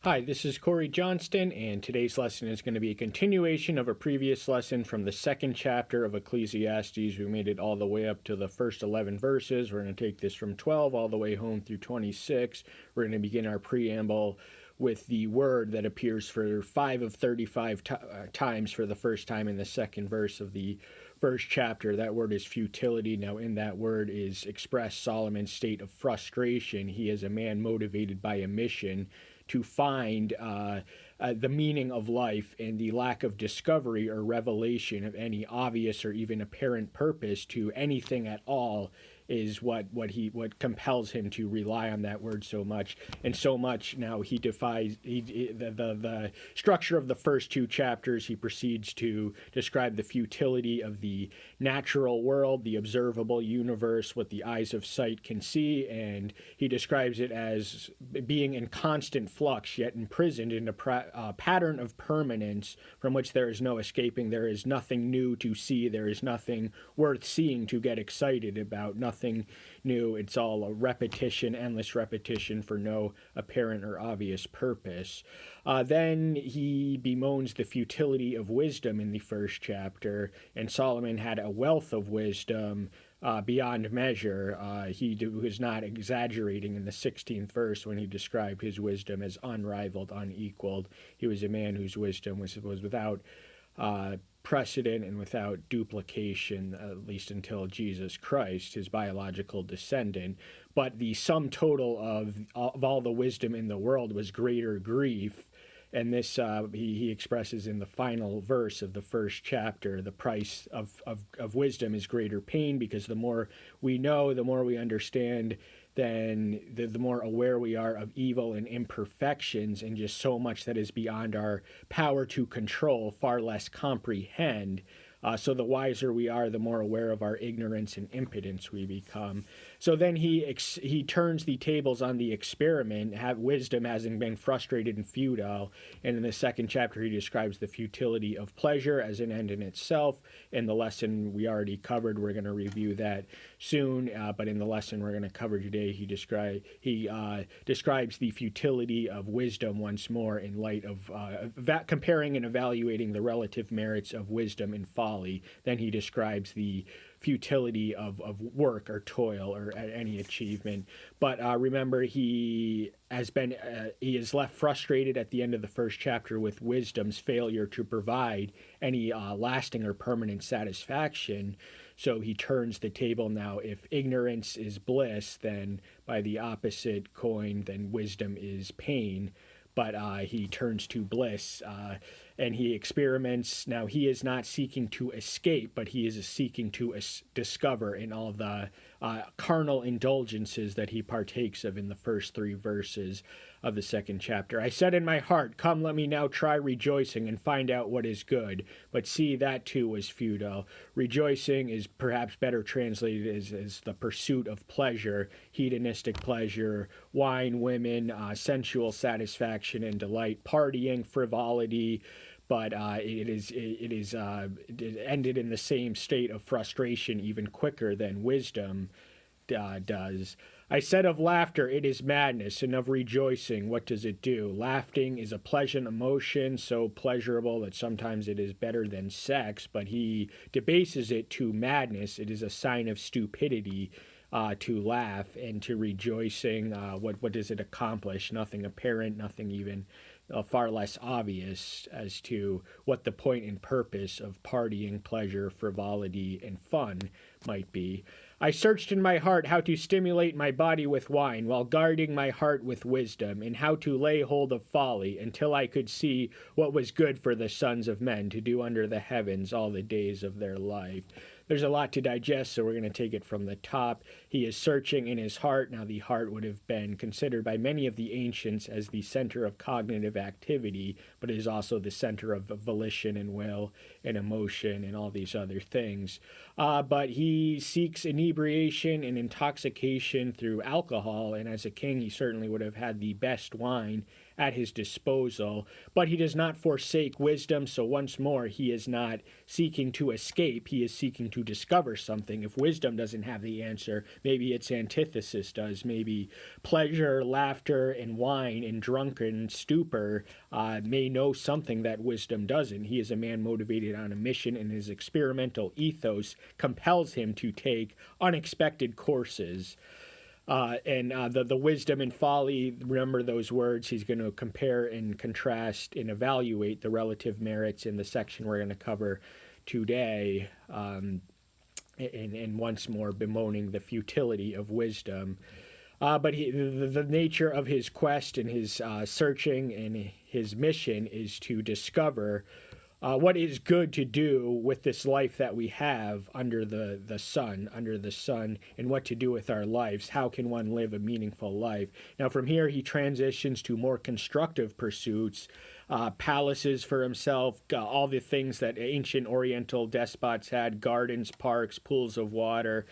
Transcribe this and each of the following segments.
Hi, this is Corey Johnston, and today's lesson is going to be a continuation of a previous lesson from the second chapter of Ecclesiastes. We made it all the way up to the first 11 verses. We're going to take this from 12 all the way home through 26. We're going to begin our preamble with the word that appears for 5 of 35 times for the first time in the second verse of the first chapter. That word is futility. Now, in that word is expressed Solomon's state of frustration. He is a man motivated by a mission to find the meaning of life, and the lack of discovery or revelation of any obvious or even apparent purpose to anything at all is what compels him to rely on that word so much. And so much now he defies the structure of the first two chapters. He proceeds to describe the futility of the natural world, the observable universe, what the eyes of sight can see, and he describes it as being in constant flux, yet imprisoned in a pattern of permanence from which there is no escaping. There is nothing new to see. There is nothing worth seeing to get excited about. Nothing new. It's all a repetition, endless repetition for no apparent or obvious purpose. Then he bemoans the futility of wisdom in the first chapter, and Solomon had a wealth of wisdom beyond measure. He was not exaggerating in the 16th verse when he described his wisdom as unrivaled, unequaled. He was a man whose wisdom was without precedent and without duplication, at least until Jesus Christ, his biological descendant. But the sum total of all the wisdom in the world was greater grief. And this he expresses in the final verse of the first chapter. The price of wisdom is greater pain, because the more we know, the more we understand, then the more aware we are of evil and imperfections, and just so much that is beyond our power to control, far less comprehend. So the wiser we are, the more aware of our ignorance and impotence we become. So then he turns the tables on the experiment, wisdom having been frustrated and futile. And in the second chapter, he describes the futility of pleasure as an end in itself. In the lesson we already covered, we're going to review that soon. But in the lesson we're going to cover today, he describes the futility of wisdom once more in light of comparing and evaluating the relative merits of wisdom and folly. Then he describes the futility of work or toil or any achievement. But remember, he is left frustrated at the end of the first chapter with wisdom's failure to provide any lasting or permanent satisfaction. So he turns the table now. If ignorance is bliss, then by the opposite coin, then wisdom is pain. But he turns to bliss, and he experiments. Now, he is not seeking to escape, but he is seeking to discover in all the carnal indulgences that he partakes of in the first 3 verses of the second chapter. I said in my heart, come, let me now try rejoicing and find out what is good. But see, that too was futile. Rejoicing is perhaps better translated as the pursuit of pleasure, hedonistic pleasure, wine, women, sensual satisfaction and delight, partying, frivolity. But it ended in the same state of frustration even quicker than wisdom does. I said of laughter, it is madness, and of rejoicing, what does it do? Laughing is a pleasant emotion, so pleasurable that sometimes it is better than sex, but he debases it to madness. It is a sign of stupidity to laugh, and to rejoicing, what does it accomplish? Nothing apparent, nothing even far less obvious as to what the point and purpose of partying, pleasure, frivolity, and fun might be. I searched in my heart how to stimulate my body with wine, while guarding my heart with wisdom, and how to lay hold of folly, until I could see what was good for the sons of men to do under the heavens all the days of their life. There's a lot to digest, so we're going to take it from the top. He is searching in his heart. Now, the heart would have been considered by many of the ancients as the center of cognitive activity, but it is also the center of volition and will and emotion and all these other things. But he seeks inebriation and intoxication through alcohol, and as a king, he certainly would have had the best wine at his disposal, but he does not forsake wisdom. So once more, he is not seeking to escape. He is seeking to discover something. If wisdom doesn't have the answer, maybe its antithesis does. Maybe pleasure, laughter, and wine and drunken stupor may know something that wisdom doesn't. He is a man motivated on a mission, and his experimental ethos compels him to take unexpected courses. The wisdom and folly, remember those words. He's going to compare and contrast and evaluate the relative merits in the section we're going to cover today, and once more bemoaning the futility of wisdom. But the nature of his quest and his searching and his mission is to discover what is good to do with this life that we have under the sun, and what to do with our lives. How can one live a meaningful life? Now, from here, he transitions to more constructive pursuits, palaces for himself, all the things that ancient Oriental despots had, gardens, parks, pools of water,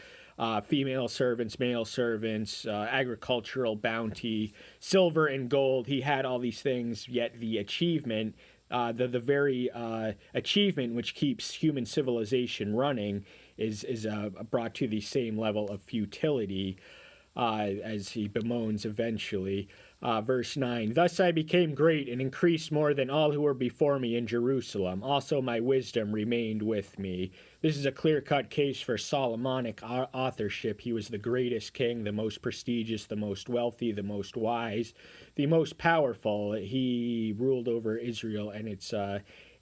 female servants, male servants, agricultural bounty, silver and gold. He had all these things, yet the achievement, the very achievement which keeps human civilization running is brought to the same level of futility, as he bemoans eventually. Verse 9, thus I became great and increased more than all who were before me in Jerusalem. Also my wisdom remained with me. This is a clear-cut case for Solomonic authorship. He was the greatest king, the most prestigious, the most wealthy, the most wise, the most powerful. He ruled over Israel and its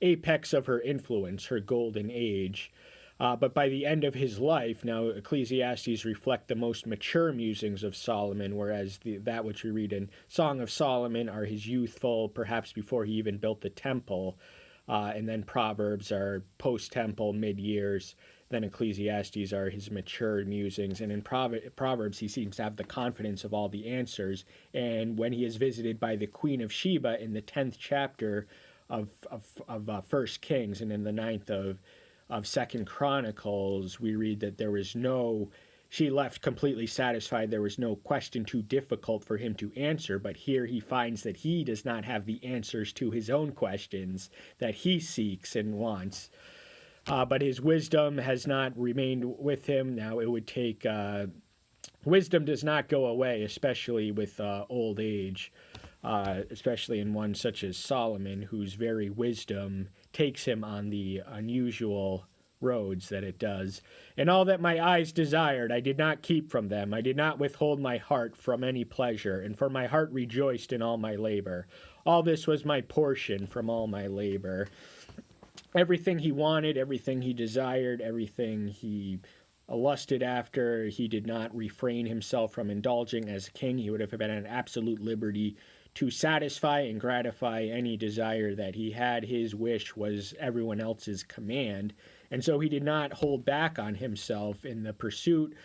apex of her influence, her golden age. But by the end of his life, now Ecclesiastes reflect the most mature musings of Solomon, whereas that which we read in Song of Solomon are his youthful, perhaps before he even built the temple, and then Proverbs are post-temple, mid-years. Then Ecclesiastes are his mature musings, and in Proverbs he seems to have the confidence of all the answers. And when he is visited by the Queen of Sheba in the 10th chapter of 1 Kings, and in the 9th of 2 Chronicles, we read that she left completely satisfied. There was no question too difficult for him to answer, but here he finds that he does not have the answers to his own questions that he seeks and wants. But his wisdom has not remained with him. Now it would take, wisdom does not go away, especially with old age, especially in one such as Solomon, whose very wisdom takes him on the unusual roads that it does. And all that my eyes desired, I did not keep from them. I did not withhold my heart from any pleasure, and for my heart rejoiced in all my labor. All this was my portion from all my labor. Everything he wanted, everything he desired, everything he lusted after, he did not refrain himself from indulging. As a king, he would have been at absolute liberty to satisfy and gratify any desire that he had. His wish was everyone else's command, and so he did not hold back on himself in the pursuit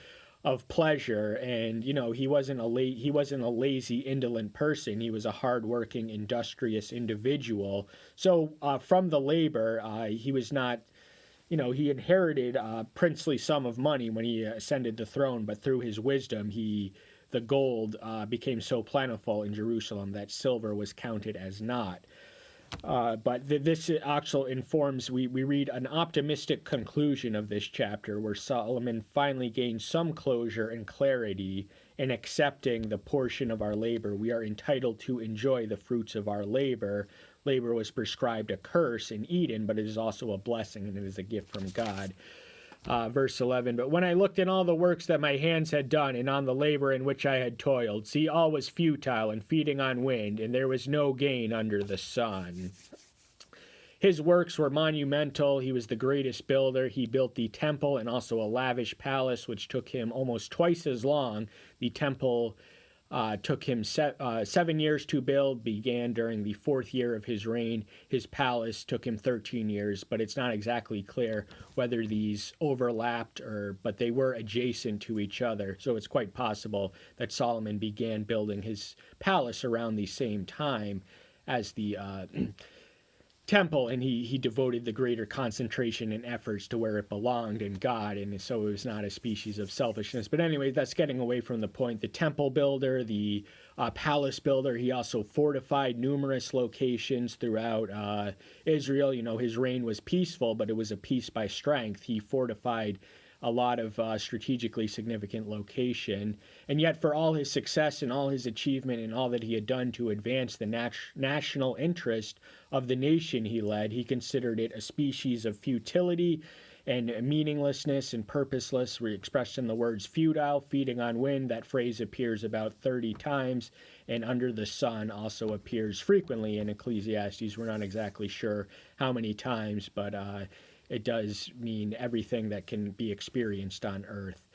of pleasure. And he wasn't a lazy, indolent person. He was a hardworking, industrious individual. So from the labor, he was not. He inherited a princely sum of money when he ascended the throne, but through his wisdom, the gold became so plentiful in Jerusalem that silver was counted as naught. But this actually informs, we read an optimistic conclusion of this chapter where Solomon finally gains some closure and clarity in accepting the portion of our labor. We are entitled to enjoy the fruits of our labor. Labor was prescribed a curse in Eden, but it is also a blessing, and it is a gift from God. Verse 11, but when I looked in all the works that my hands had done, and on the labor in which I had toiled, see, all was futile and feeding on wind, and there was no gain under the sun. His works were monumental. He was the greatest builder. He built the temple and also a lavish palace, which took him almost twice as long. The temple took him 7 years to build, began during the 4th year of his reign. His palace took him 13 years, but it's not exactly clear whether these overlapped but they were adjacent to each other. So it's quite possible that Solomon began building his palace around the same time as the temple, and he devoted the greater concentration and efforts to where it belonged in God, and so it was not a species of selfishness. But anyway, that's getting away from the point. The temple builder, the palace builder, he also fortified numerous locations throughout Israel. His reign was peaceful, but it was a peace by strength. He fortified a lot of strategically significant location. And yet, for all his success and all his achievement and all that he had done to advance the national interest of the nation he led, he considered it a species of futility and meaninglessness and purposeless, were expressed in the words futile, feeding on wind. That phrase appears about 30 times, and under the sun also appears frequently in Ecclesiastes. We're not exactly sure how many times, but it does mean everything that can be experienced on earth.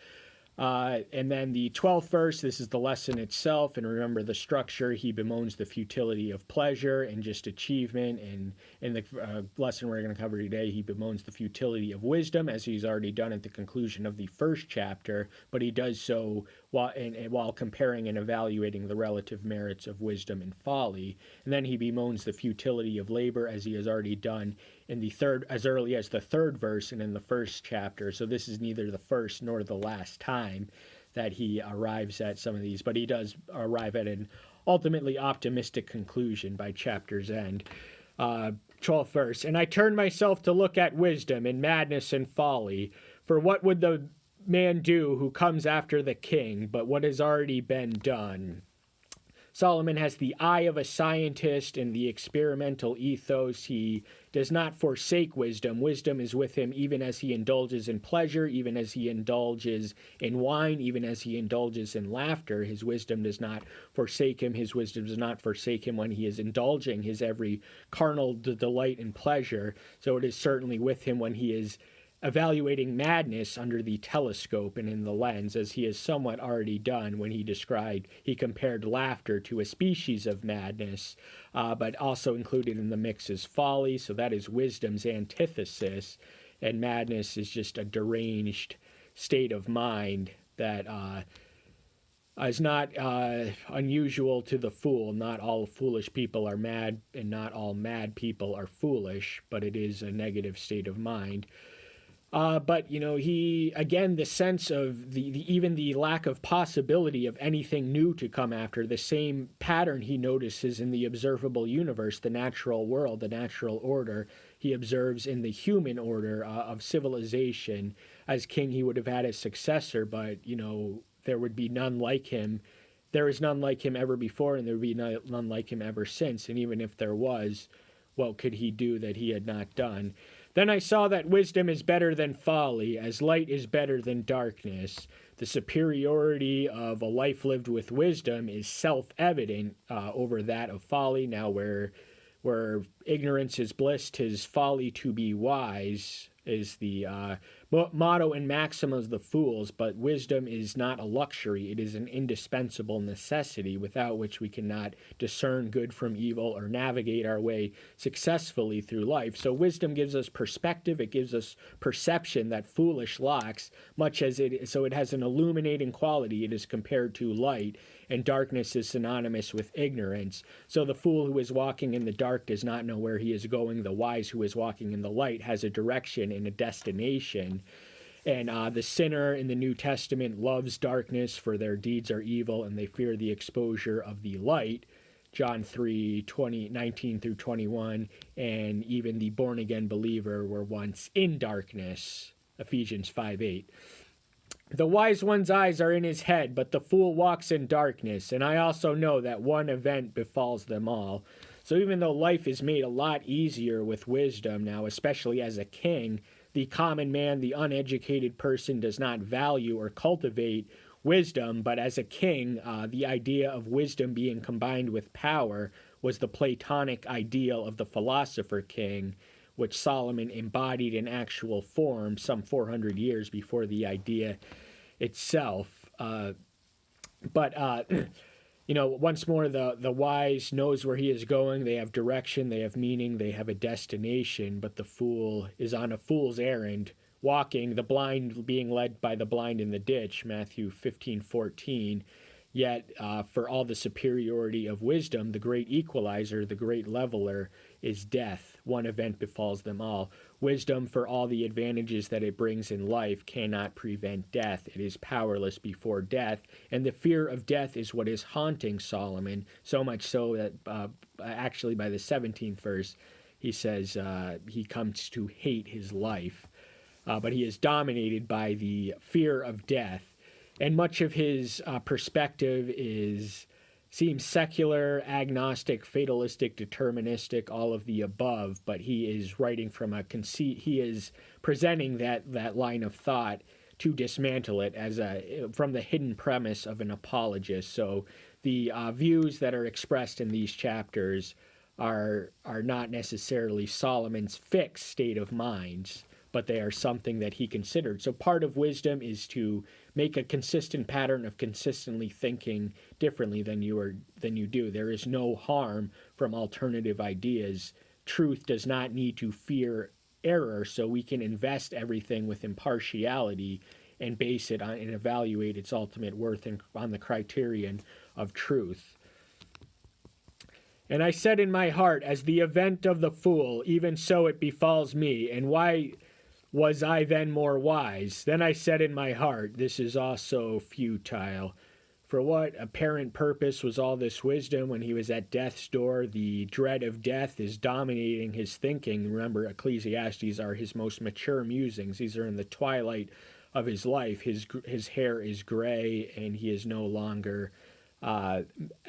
And then the 12th verse, this is the lesson itself, and remember the structure. He bemoans the futility of pleasure and just achievement, and in the lesson we're going to cover today, he bemoans the futility of wisdom, as he's already done at the conclusion of the first chapter, but he does so while comparing and evaluating the relative merits of wisdom and folly. And then he bemoans the futility of labor, as he has already done in the third, as early as the third verse and in the first chapter. So this is neither the first nor the last time that he arrives at some of these, but he does arrive at an ultimately optimistic conclusion by chapter's end. 12th verse, and I turned myself to look at wisdom and madness and folly, for what would the man do who comes after the king, but what has already been done? Solomon has the eye of a scientist and the experimental ethos. He does not forsake wisdom. Wisdom is with him even as he indulges in pleasure, even as he indulges in wine, even as he indulges in laughter. His wisdom does not forsake him. His wisdom does not forsake him when he is indulging his every carnal delight and pleasure. So it is certainly with him when he is evaluating madness under the telescope and in the lens, as he has somewhat already done when he compared laughter to a species of madness, but also included in the mix is folly. So that is wisdom's antithesis, and madness is just a deranged state of mind that is not unusual to the fool. Not all foolish people are mad, and not all mad people are foolish, but it is a negative state of mind. But, the sense of even the lack of possibility of anything new to come after, the same pattern he notices in the observable universe, the natural world, the natural order, he observes in the human order of civilization. As king, he would have had a successor, but, there would be none like him. There is none like him ever before, and there would be none like him ever since. And even if there was, what could he do that he had not done? Then I saw that wisdom is better than folly, as light is better than darkness. The superiority of a life lived with wisdom is self-evident over that of folly. Now, where ignorance is bliss, 'tis folly to be wise, is the motto and maxim of the fools, but wisdom is not a luxury. It is an indispensable necessity, without which we cannot discern good from evil or navigate our way successfully through life. So wisdom gives us perspective. It gives us perception that foolish lacks, so it has an illuminating quality. It is compared to light, and darkness is synonymous with ignorance. So the fool who is walking in the dark does not know where he is going. The wise who is walking in the light has a direction and a destination. And the sinner in the New Testament loves darkness, for their deeds are evil, and they fear the exposure of the light. John 3:19 through 21. And even the born-again believer were once in darkness. Ephesians 5:8. The wise one's eyes are in his head, but the fool walks in darkness. And I also know that one event befalls them all. So even though life is made a lot easier with wisdom now, especially as a king, the common man, the uneducated person, does not value or cultivate wisdom. But as a king, the idea of wisdom being combined with power was the Platonic ideal of the philosopher king, which Solomon embodied in actual form some 400 years before the idea itself. Once more, the wise knows where he is going. They have direction, they have meaning, they have a destination, but the fool is on a fool's errand, walking, the blind being led by the blind in the ditch, Matthew 15:14. Yet, for all the superiority of wisdom, the great equalizer, the great leveler, is death. One event befalls them all. Wisdom, for all the advantages that it brings in life, cannot prevent death. It is powerless before death, and the fear of death is what is haunting Solomon, so much so that actually by the 17th verse, he says he comes to hate his life. but he is dominated by the fear of death. And much of his perspective seems secular, agnostic, fatalistic, deterministic, all of the above, but he is writing from a conceit. He is presenting that line of thought to dismantle it from the hidden premise of an apologist. So the views that are expressed in these chapters are not necessarily Solomon's fixed state of mind, but they are something that he considered. So part of wisdom is to make a consistent pattern of consistently thinking differently than you do. There is no harm from alternative ideas. Truth does not need to fear error, so we can invest everything with impartiality and base it on and evaluate its ultimate worth on the criterion of truth. And I said in my heart, as the event of the fool, even so it befalls me. And why was I then more wise? Then I said in my heart, this is also futile. For what apparent purpose was all this wisdom when he was at death's door? The dread of death is dominating his thinking. Remember, Ecclesiastes are his most mature musings. These are in the twilight of his life. His hair is gray, and he is no longer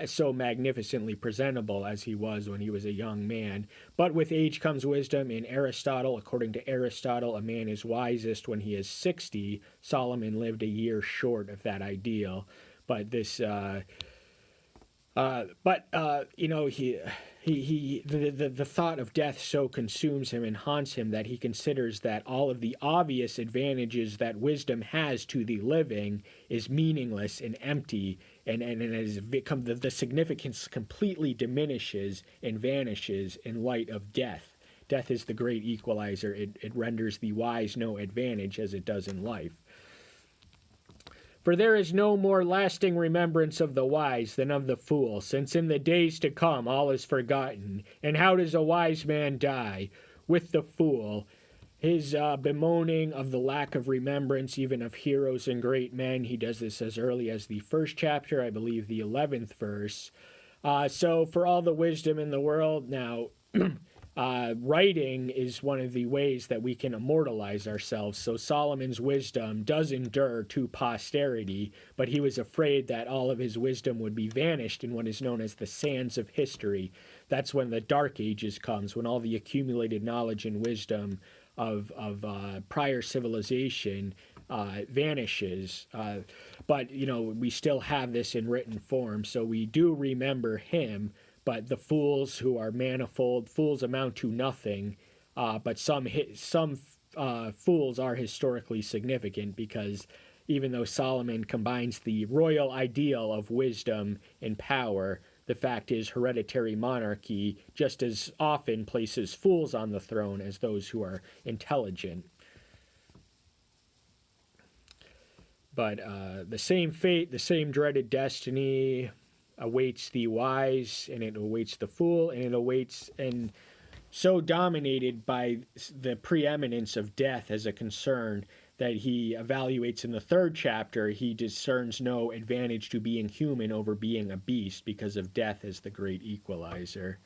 so magnificently presentable as he was when he was a young man. But with age comes wisdom. In Aristotle, according to Aristotle, a man is wisest when he is 60. Solomon lived a year short of that ideal. But this, the thought of death so consumes him and haunts him that he considers that all of the obvious advantages that wisdom has to the living is meaningless and empty, and has become the significance completely diminishes and vanishes in light of death. Death is the great equalizer. It renders the wise no advantage as it does in life. For there is no more lasting remembrance of the wise than of the fool, since in the days to come all is forgotten. And how does a wise man die? With the fool. His bemoaning of the lack of remembrance, even of heroes and great men. He does this as early as the first chapter, I believe the 11th verse. So for all the wisdom in the world, now writing is one of the ways that we can immortalize ourselves. So Solomon's wisdom does endure to posterity, but he was afraid that all of his wisdom would be vanished in what is known as the sands of history. That's when the Dark Ages comes, when all the accumulated knowledge and wisdom of prior civilization vanishes. But, we still have this in written form, so we do remember him. But the fools who are manifold, fools amount to nothing, but some fools are historically significant, because even though Solomon combines the royal ideal of wisdom and power, the fact is hereditary monarchy just as often places fools on the throne as those who are intelligent. But the same fate, the same dreaded destiny awaits the wise, and it awaits the fool, and it awaits, and so dominated by the preeminence of death as a concern that he evaluates in the 3rd chapter, he discerns no advantage to being human over being a beast because of death as the great equalizer.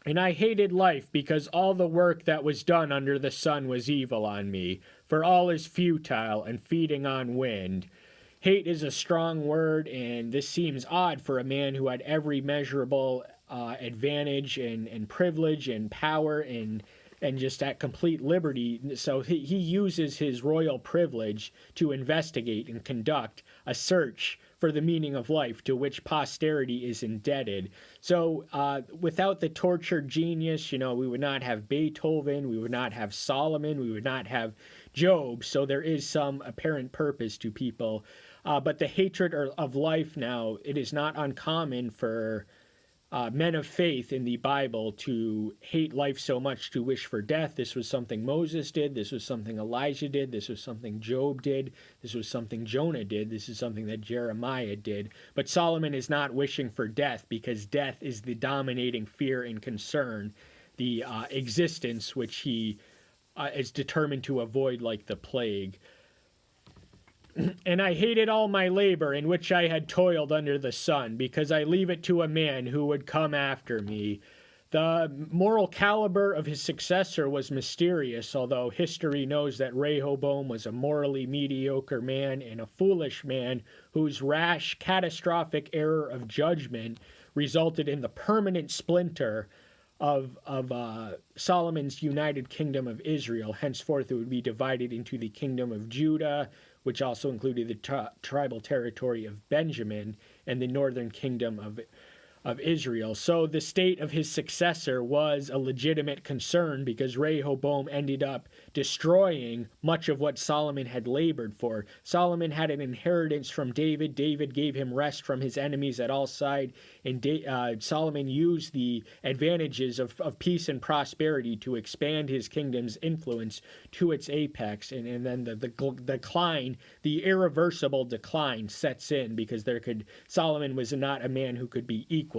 And I hated life because all the work that was done under the sun was evil on me, for all is futile and feeding on wind. Hate is a strong word, and this seems odd for a man who had every measurable advantage and privilege and power and just at complete liberty. So he uses his royal privilege to investigate and conduct a search for the meaning of life to which posterity is indebted. So without the tortured genius, we would not have Beethoven, we would not have Solomon, we would not have Job. So there is some apparent purpose to people. But the hatred of life now, it is not uncommon for men of faith in the Bible to hate life so much to wish for death. This was something Moses did. This was something Elijah did. This was something Job did. This was something Jonah did. This is something that Jeremiah did. But Solomon is not wishing for death, because death is the dominating fear and concern, the existence which he is determined to avoid like the plague. And I hated all my labor in which I had toiled under the sun, because I leave it to a man who would come after me. The moral caliber of his successor was mysterious, although history knows that Rehoboam was a morally mediocre man and a foolish man whose rash, catastrophic error of judgment resulted in the permanent splinter of Solomon's united kingdom of Israel. Henceforth, it would be divided into the kingdom of Judah, which also included the tribal territory of Benjamin, and the northern kingdom of Israel. So the state of his successor was a legitimate concern because Rehoboam ended up destroying much of what Solomon had labored for. Solomon had an inheritance from David. David gave him rest from his enemies at all sides, and Solomon used the advantages of peace and prosperity to expand his kingdom's influence to its apex, and then the decline, the irreversible decline sets in because Solomon was not a man who could be equal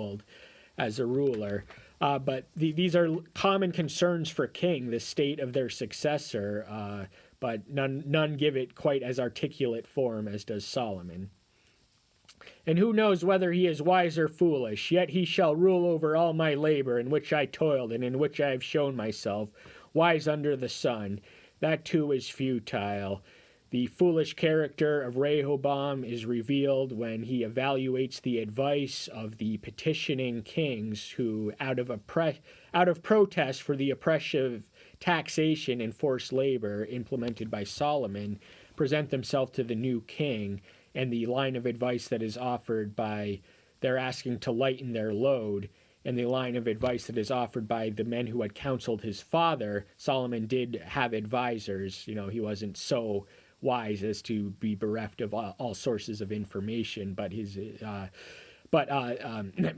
as a ruler. But these are common concerns for king, the state of their successor, but none give it quite as articulate form as does Solomon. And who knows whether he is wise or foolish, yet he shall rule over all my labor, in which I toiled, and in which I have shown myself wise under the sun. That too is futile. The foolish character of Rehoboam is revealed when he evaluates the advice of the petitioning kings who, out of protest for the oppressive taxation and forced labor implemented by Solomon, present themselves to the new king, and the line of advice that is offered by they're asking to lighten their load, and the line of advice that is offered by the men who had counseled his father. Solomon did have advisors. He wasn't so wise as to be bereft of all sources of information, but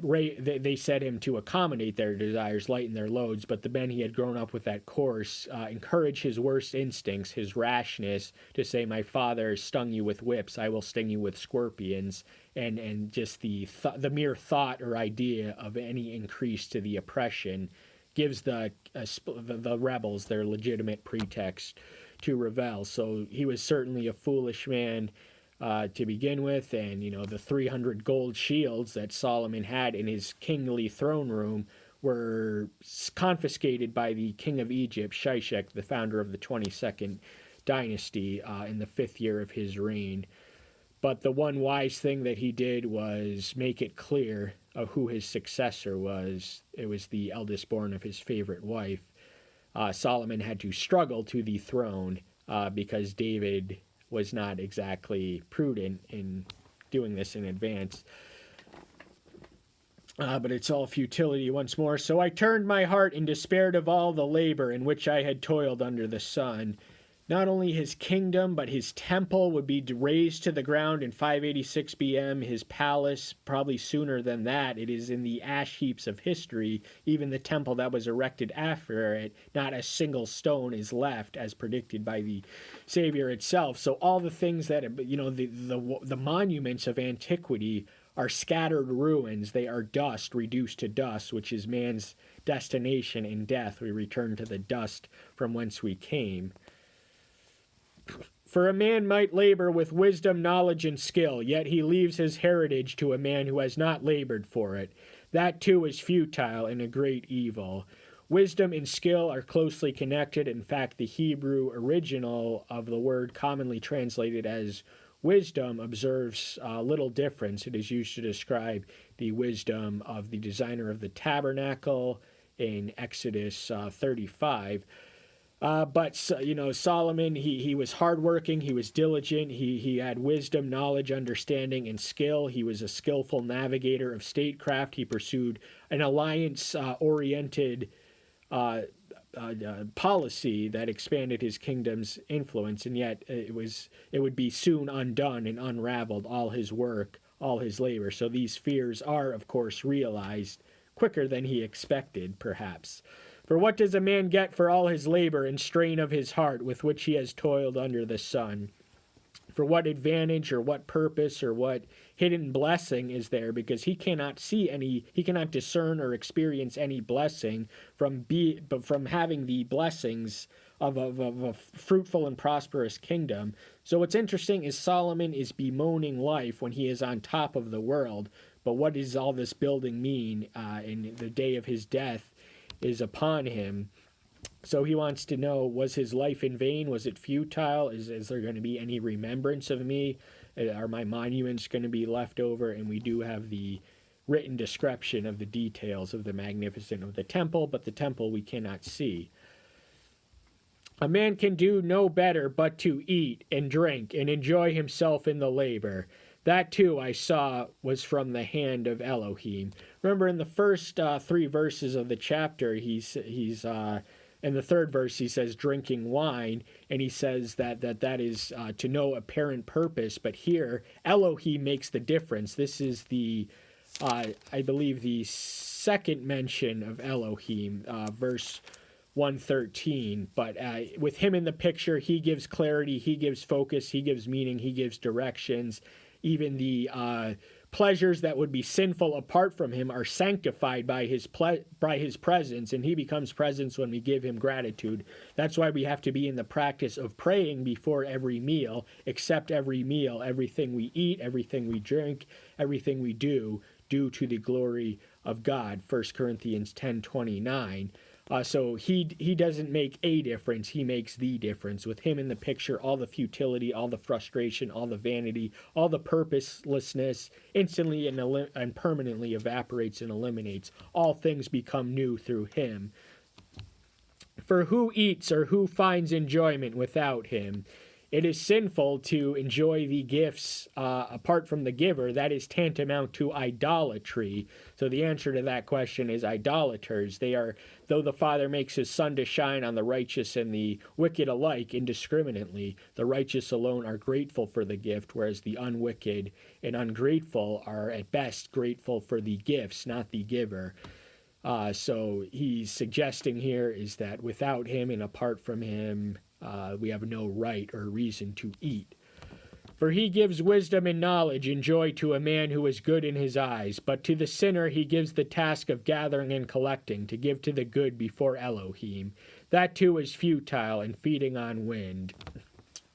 they set him to accommodate their desires, lighten their loads. But the men he had grown up with that course encourage his worst instincts, his rashness, to say, "My father stung you with whips, I will sting you with scorpions," and just the mere thought or idea of any increase to the oppression gives the rebels their legitimate pretext to rebel. So he was certainly a foolish man to begin with, and the 300 gold shields that Solomon had in his kingly throne room were confiscated by the king of Egypt, Shishak, the founder of the 22nd dynasty, in the 5th year of his reign. But the one wise thing that he did was make it clear of who his successor was. It was the eldest born of his favorite wife. Solomon had to struggle to the throne because David was not exactly prudent in doing this in advance. But it's all futility once more. So I turned my heart and despaired of all the labor in which I had toiled under the sun. Not only his kingdom, but his temple would be razed to the ground in 586 BM. His palace, probably sooner than that. It is in the ash heaps of history. Even the temple that was erected after it, not a single stone is left, as predicted by the Savior itself. So all the things that, the monuments of antiquity are scattered ruins. They are dust, reduced to dust, which is man's destination in death. We return to the dust from whence we came. For a man might labor with wisdom, knowledge, and skill, yet he leaves his heritage to a man who has not labored for it. That too is futile and a great evil. Wisdom and skill are closely connected. In fact, the Hebrew original of the word commonly translated as wisdom observes little difference. It is used to describe the wisdom of the designer of the tabernacle in Exodus 35. But Solomon, he was hardworking, he was diligent, he had wisdom, knowledge, understanding, and skill. He was a skillful navigator of statecraft. He pursued an alliance-oriented policy that expanded his kingdom's influence, and yet it would be soon undone and unraveled, all his work, all his labor. So these fears are, of course, realized quicker than he expected, perhaps. For what does a man get for all his labor and strain of his heart with which he has toiled under the sun? For what advantage or what purpose or what hidden blessing is there? Because he cannot discern or experience any blessing from having the blessings of a fruitful and prosperous kingdom. So what's interesting is Solomon is bemoaning life when he is on top of the world. But what does all this building mean in the day of his death? is upon him. So he wants to know, was his life in vain? Was it futile? Is there going to be any remembrance of me? Are my monuments going to be left over? And we do have the written description of the details of the magnificence of the temple, but the temple we cannot see. A man can do no better but to eat and drink and enjoy himself in the labor. That too I saw was from the hand of Elohim. Remember, in the first 3 verses of the chapter, he's in the 3rd verse he says drinking wine, and he says that is to no apparent purpose. But here Elohim makes the difference. This is the I believe the second mention of Elohim, verse 113. But with him in the picture, he gives clarity, he gives focus, he gives meaning, he gives directions. Even the pleasures that would be sinful apart from him are sanctified by his presence, and he becomes presence when we give him gratitude. That's why we have to be in the practice of praying before every meal, accept every meal, everything we eat, everything we drink, everything we do to the glory of God. 1 Corinthians 10:29. So he doesn't make a difference, he makes the difference. With him in the picture, all the futility, all the frustration, all the vanity, all the purposelessness instantly and permanently evaporates and eliminates. All things become new through him. For who eats or who finds enjoyment without him? It is sinful to enjoy the gifts apart from the giver. That is tantamount to idolatry. So the answer to that question is idolaters. They are, though the Father makes his sun to shine on the righteous and the wicked alike indiscriminately, the righteous alone are grateful for the gift, whereas the unwicked and ungrateful are at best grateful for the gifts, not the giver. So he's suggesting here is that without him and apart from him, we have no right or reason to eat. For he gives wisdom and knowledge and joy to a man who is good in his eyes, but to the sinner he gives the task of gathering and collecting, to give to the good before Elohim. That too is futile and feeding on wind.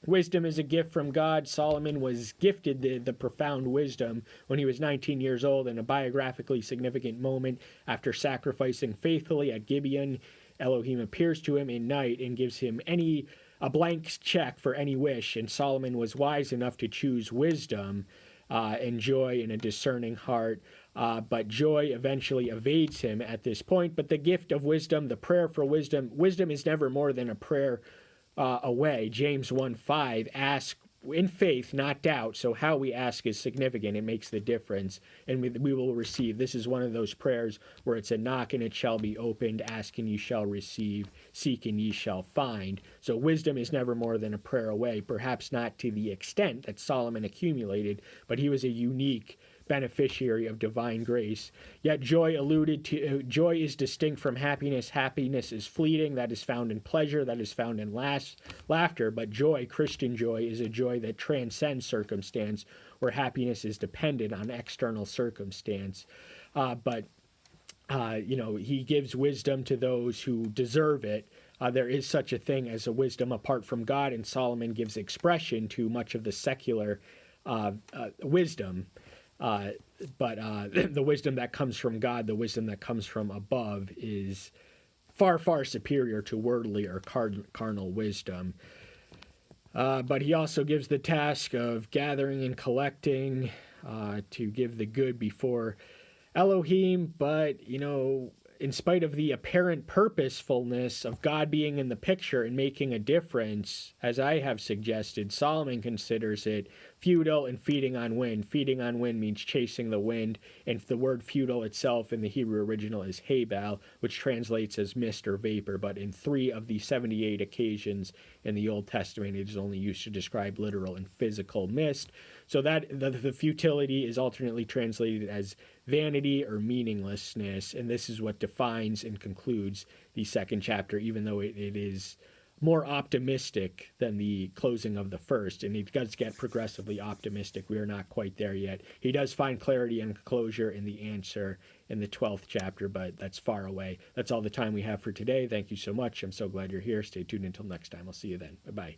Wisdom is a gift from God. Solomon was gifted the profound wisdom when he was 19 years old in a biographically significant moment after sacrificing faithfully at Gibeon. Elohim appears to him in night and gives him a blank check for any wish, and Solomon was wise enough to choose wisdom and joy in a discerning heart. But joy eventually evades him at this point. But the gift of wisdom, the prayer for wisdom is never more than a prayer away. James 1:5, ask in faith, not doubt. So how we ask is significant. It makes the difference, and we will receive. This is one of those prayers where it's a knock and it shall be opened, ask and ye shall receive, seek and ye shall find. So wisdom is never more than a prayer away, perhaps not to the extent that Solomon accumulated, but he was a unique beneficiary of divine grace. Yet joy is distinct from happiness. Happiness is fleeting. That is found in pleasure. That is found in laughter. But joy, Christian joy, is a joy that transcends circumstance, where happiness is dependent on external circumstance. But he gives wisdom to those who deserve it. There is such a thing as a wisdom apart from God, and Solomon gives expression to much of the secular wisdom. But the wisdom that comes from God, the wisdom that comes from above, is far, far superior to worldly or carnal wisdom. But he also gives the task of gathering and collecting to give the good before Elohim. But, in spite of the apparent purposefulness of God being in the picture and making a difference, as I have suggested, Solomon considers it futile and feeding on wind. Feeding on wind means chasing the wind, and the word futile itself in the Hebrew original is hebal, which translates as mist or vapor, but in 3 of the 78 occasions in the Old Testament, it is only used to describe literal and physical mist. So that the futility is alternately translated as vanity or meaninglessness, and this is what defines and concludes the 2nd chapter, even though it is more optimistic than the closing of the first, and it does get progressively optimistic. We are not quite there yet. He does find clarity and closure in the answer in the 12th chapter, but that's far away. That's all the time we have for today. Thank you so much. I'm so glad you're here. Stay tuned until next time. I'll see you then. Bye-bye.